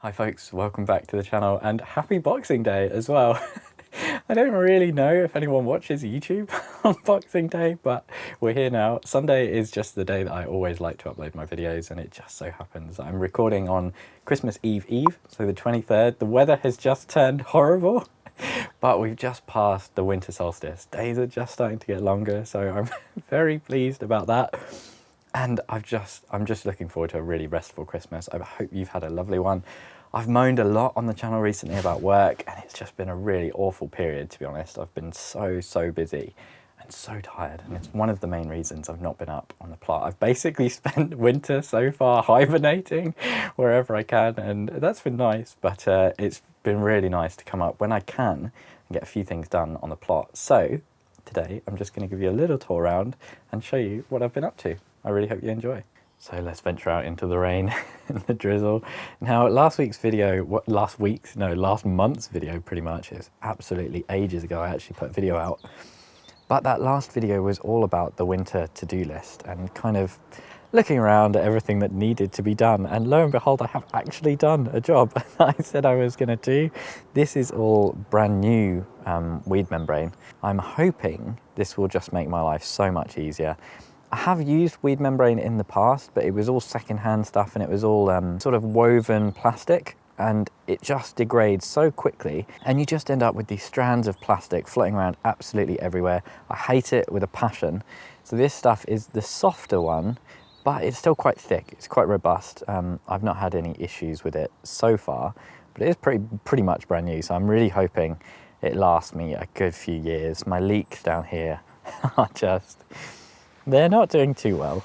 Hi folks, welcome back to the channel and happy Boxing Day as well. I don't really know if anyone watches YouTube on Boxing Day, but we're here now. Sunday is just the day that I always like to upload my videos, and it just so happens I'm recording on Christmas Eve, so the 23rd. The weather has just turned horrible, but we've just passed the winter solstice. Days are just starting to get longer, so I'm very pleased about that. And I'm just looking forward to a really restful Christmas. I hope you've had a lovely one. I've moaned a lot on the channel recently about work, and it's just been a really awful period, to be honest. I've been so busy and so tired, and it's one of the main reasons I've not been up on the plot. I've basically spent winter so far hibernating wherever I can, and that's been nice, but it's been really nice to come up when I can and get a few things done on the plot. So today I'm just going to give you a little tour around and show you what I've been up to. I really hope you enjoy. So let's venture out into the rain and the drizzle. Now, last month's video pretty much, it was absolutely ages ago I actually put a video out. But that last video was all about the winter to-do list and kind of looking around at everything that needed to be done. And lo and behold, I have actually done a job that I said I was going to do. This is all brand new weed membrane. I'm hoping this will just make my life so much easier. I have used weed membrane in the past, but it was all secondhand stuff, and it was all sort of woven plastic, and it just degrades so quickly, and you just end up with these strands of plastic floating around absolutely everywhere. I hate it with a passion. So this stuff is the softer one, but it's still quite thick. It's quite robust. I've not had any issues with it so far, but it is pretty much brand new. So I'm really hoping it lasts me a good few years. My leaks down here are they're not doing too well.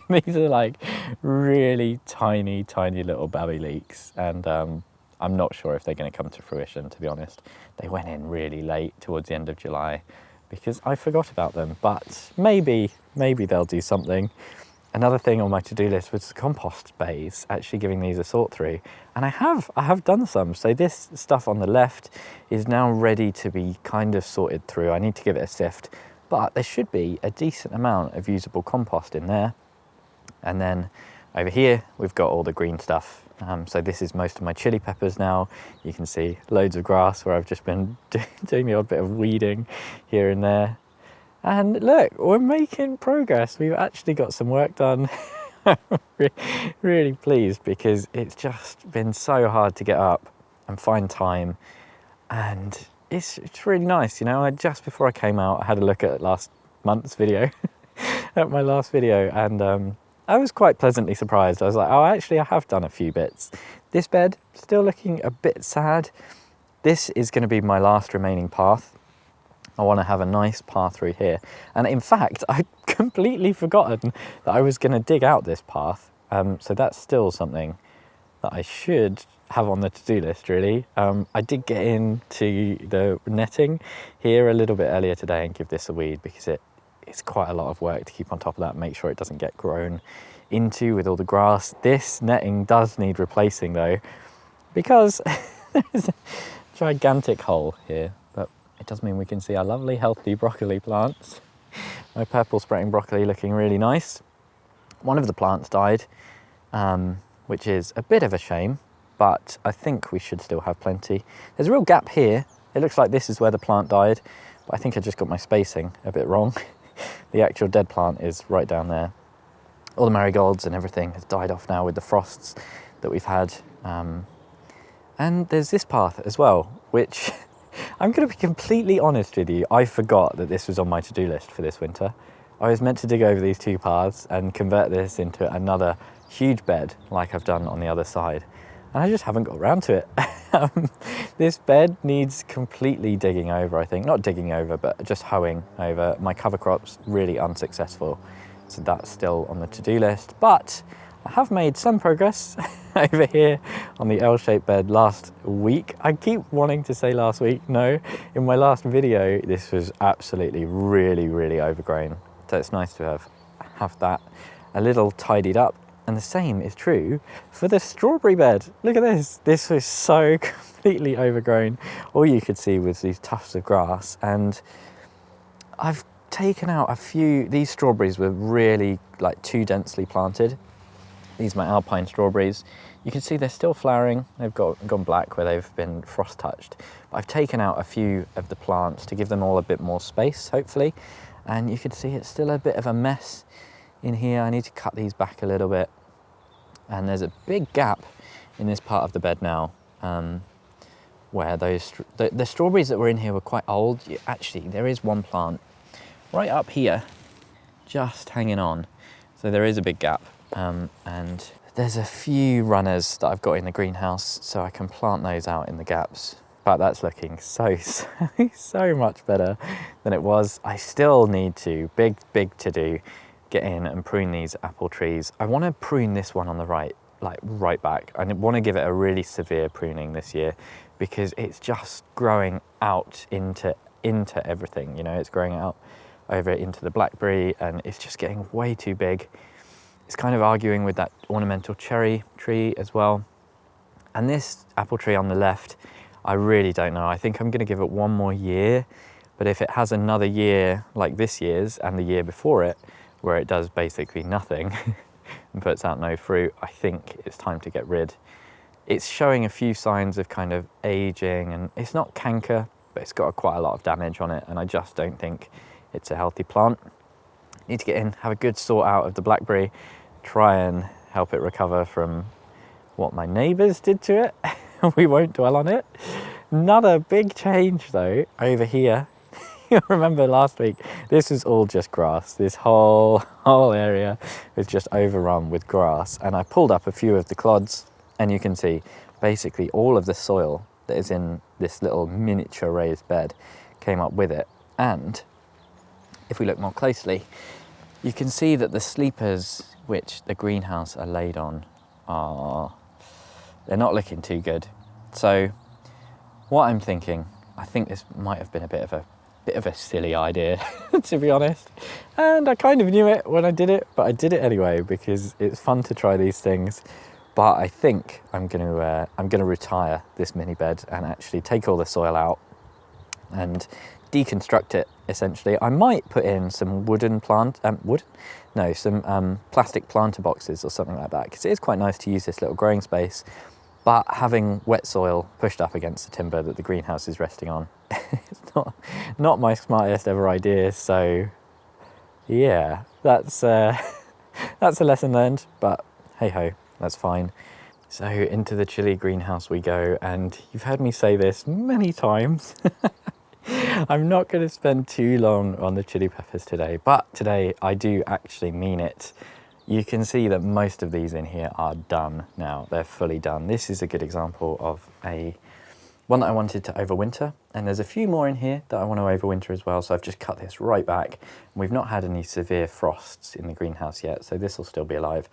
These are like really tiny little babby leaks, and I'm not sure if they're going to come to fruition, to be honest. They went in really late towards the end of July because I forgot about them, but maybe they'll do something. Another thing on my to-do list was the compost bays, actually giving these a sort through, and I have done some. So this stuff on the left is now ready to be kind of sorted through. I need to give it a sift, but there should be a decent amount of usable compost in there. And then over here, we've got all the green stuff. So this is most of my chili peppers now. You can see loads of grass where I've just been doing the odd bit of weeding here and there. And look, we're making progress. We've actually got some work done. Really pleased, because it's just been so hard to get up and find time. And it's really nice, you know. Just before I came out, I had a look at last month's video, at my last video, and I was quite pleasantly surprised. I was like, oh, actually I have done a few bits. This bed, still looking a bit sad. This is going to be my last remaining path. I want to have a nice path through here. And in fact, I'd completely forgotten that I was going to dig out this path. So that's still something that I should have on the to-do list, really. I did get into the netting here a little bit earlier today and give this a weed, because it's quite a lot of work to keep on top of that, make sure it doesn't get grown into with all the grass. This netting does need replacing though, because there's a gigantic hole here, but it does mean we can see our lovely healthy broccoli plants. My purple sprouting broccoli looking really nice. One of the plants died, which is a bit of a shame, but I think we should still have plenty. There's a real gap here. It looks like this is where the plant died, but I think I just got my spacing a bit wrong. The actual dead plant is right down there. All the marigolds and everything has died off now with the frosts that we've had. And there's this path as well, which I'm going to be completely honest with you, I forgot that this was on my to-do list for this winter. I was meant to dig over these two paths and convert this into another huge bed like I've done on the other side. And I just haven't got around to it. This bed needs completely digging over, I think. Not digging over, but just hoeing over. My cover crop's really unsuccessful, so that's still on the to-do list. But I have made some progress over here on the L-shaped bed last week. I keep wanting to say last week. No, in my last video, this was absolutely really overgrown. So it's nice to have that a little tidied up. And the same is true for the strawberry bed. Look at this. This was so completely overgrown. All you could see was these tufts of grass. And I've taken out a few. These strawberries were really like too densely planted. These are my alpine strawberries. You can see they're still flowering. They've gone black where they've been frost touched. But I've taken out a few of the plants to give them all a bit more space, hopefully. And you can see it's still a bit of a mess in here. I need to cut these back a little bit. And there's a big gap in this part of the bed now, where the strawberries that were in here were quite old. Actually, there is one plant right up here, just hanging on. So there is a big gap, and there's a few runners that I've got in the greenhouse, so I can plant those out in the gaps. But that's looking so much better than it was. I still need to, big to do, get in and prune these apple trees. I want to prune this one on the right, like right back. I want to give it a really severe pruning this year because it's just growing out into everything, you know, it's growing out over into the blackberry and it's just getting way too big. It's kind of arguing with that ornamental cherry tree as well. And this apple tree on the left, I really don't know. I think I'm going to give it one more year, but if it has another year like this year's and the year before it, where it does basically nothing and puts out no fruit, I think it's time to get rid. It's showing a few signs of kind of aging, and it's not canker, but it's got quite a lot of damage on it, and I just don't think it's a healthy plant. Need to get in, have a good sort out of the blackberry, try and help it recover from what my neighbours did to it. We won't dwell on it. Another big change though over here. You remember last week, this was all just grass. This whole area was just overrun with grass, and I pulled up a few of the clods, and you can see basically all of the soil that is in this little miniature raised bed came up with it. And if we look more closely, you can see that the sleepers which the greenhouse are laid on they're not looking too good. So what I'm thinking, I think this might have been a bit of a silly idea, to be honest. And I kind of knew it when I did it, but I did it anyway because it's fun to try these things. But I think I'm gonna retire this mini bed and actually take all the soil out and deconstruct it. Essentially, I might put in some some plastic planter boxes or something like that, because it is quite nice to use this little growing space. But having wet soil pushed up against the timber that the greenhouse is resting on, it's not my smartest ever idea. So yeah, that's a lesson learned. But hey ho, that's fine. So into the chili greenhouse we go, and you've heard me say this many times. I'm not going to spend too long on the chili peppers today, but today I do actually mean it. You can see that most of these in here are done now. They're fully done. This is a good example of one that I wanted to overwinter, and there's a few more in here that I want to overwinter as well, so I've just cut this right back. We've not had any severe frosts in the greenhouse yet, so this will still be alive.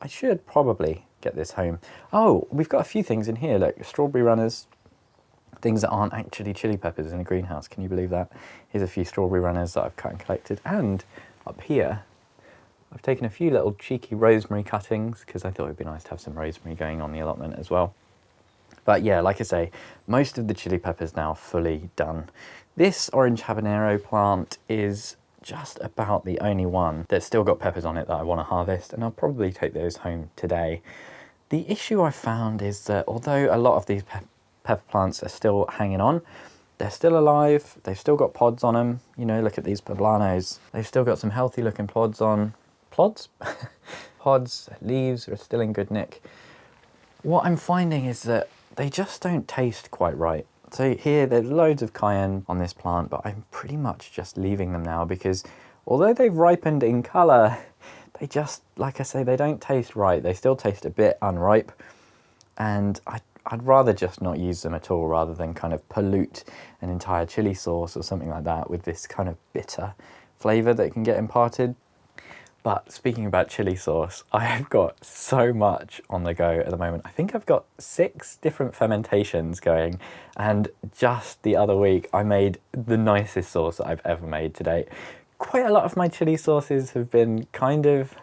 I should probably get this home. Oh, we've got a few things in here, like strawberry runners, things that aren't actually chili peppers in a greenhouse. Can you believe that? Here's a few strawberry runners that I've cut and collected. And up here, I've taken a few little cheeky rosemary cuttings because I thought it'd be nice to have some rosemary going on the allotment as well. But yeah, like I say, most of the chili peppers now fully done. This orange habanero plant is just about the only one that's still got peppers on it that I want to harvest, and I'll probably take those home today. The issue I found is that although a lot of these pepper plants are still hanging on, they're still alive, they've still got pods on them. You know, look at these poblanos. They've still got some healthy looking pods on. Pods, leaves are still in good nick. What I'm finding is that they just don't taste quite right. So here, there's loads of cayenne on this plant, but I'm pretty much just leaving them now because although they've ripened in colour, they just, like I say, they don't taste right. They still taste a bit unripe, and I'd rather just not use them at all rather than kind of pollute an entire chili sauce or something like that with this kind of bitter flavour that can get imparted. But speaking about chili sauce, I have got so much on the go at the moment. I think I've got 6 different fermentations going, and just the other week I made the nicest sauce that I've ever made to date. Quite a lot of my chili sauces have been kind of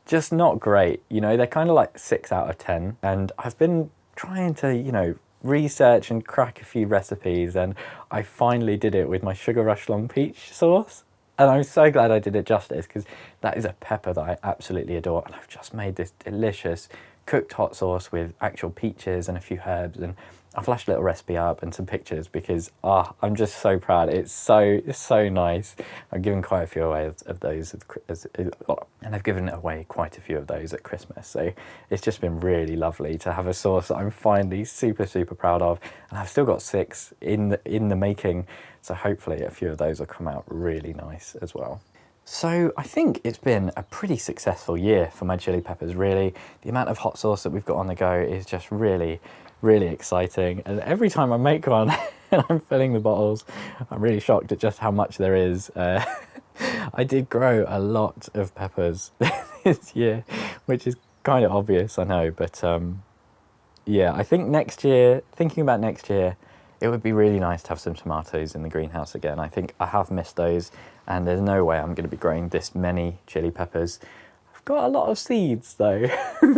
just not great, you know, they're kind of like 6 out of 10, and I've been trying to, you know, research and crack a few recipes, and I finally did it with my Sugar Rush Long Peach sauce. And I'm so glad I did it justice because that is a pepper that I absolutely adore. And I've just made this delicious cooked hot sauce with actual peaches and a few herbs, and I flashed a little recipe up and some pictures because I'm just so proud. It's so nice. I've given quite a few away of those, and I've given away quite a few of those at Christmas. So it's just been really lovely to have a sauce that I'm finally super proud of, and I've still got 6 in the making. So hopefully a few of those will come out really nice as well. So I think it's been a pretty successful year for my chili peppers, really. The amount of hot sauce that we've got on the go is just really exciting. And every time I make one and I'm filling the bottles, I'm really shocked at just how much there is. I did grow a lot of peppers this year, which is kind of obvious, I know. But yeah, I think thinking about next year, it would be really nice to have some tomatoes in the greenhouse again. I think I have missed those, and there's no way I'm going to be growing this many chili peppers. I've got a lot of seeds though,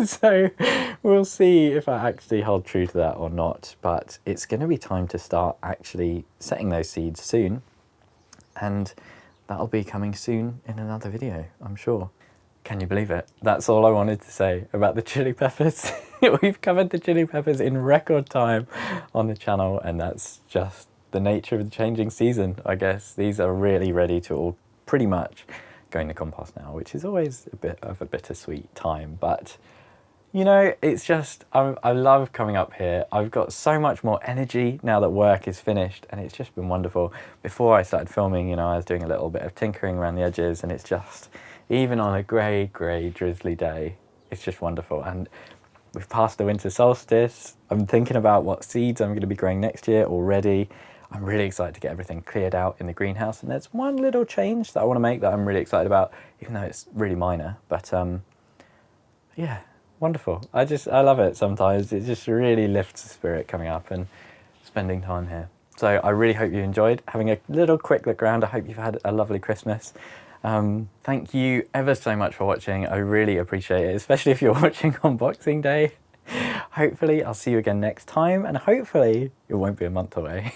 so we'll see if I actually hold true to that or not. But it's going to be time to start actually setting those seeds soon, and that'll be coming soon in another video, I'm sure. Can you believe it? That's all I wanted to say about the chili peppers. We've covered the chili peppers in record time on the channel, and that's just the nature of the changing season, I guess. These are really ready to all pretty much go in the compost now, which is always a bit of a bittersweet time. But, you know, it's just, I love coming up here. I've got so much more energy now that work is finished, and it's just been wonderful. Before I started filming, you know, I was doing a little bit of tinkering around the edges, and it's just, even on a grey, drizzly day, it's just wonderful. And we've passed the winter solstice. I'm thinking about what seeds I'm going to be growing next year already. I'm really excited to get everything cleared out in the greenhouse. And there's one little change that I want to make that I'm really excited about, even though it's really minor. But yeah, wonderful. I love it sometimes. It just really lifts the spirit coming up and spending time here. So I really hope you enjoyed having a little quick look around. I hope you've had a lovely Christmas. Thank you ever so much for watching. I really appreciate it, especially if you're watching on Boxing Day. Hopefully I'll see you again next time, and hopefully it won't be a month away.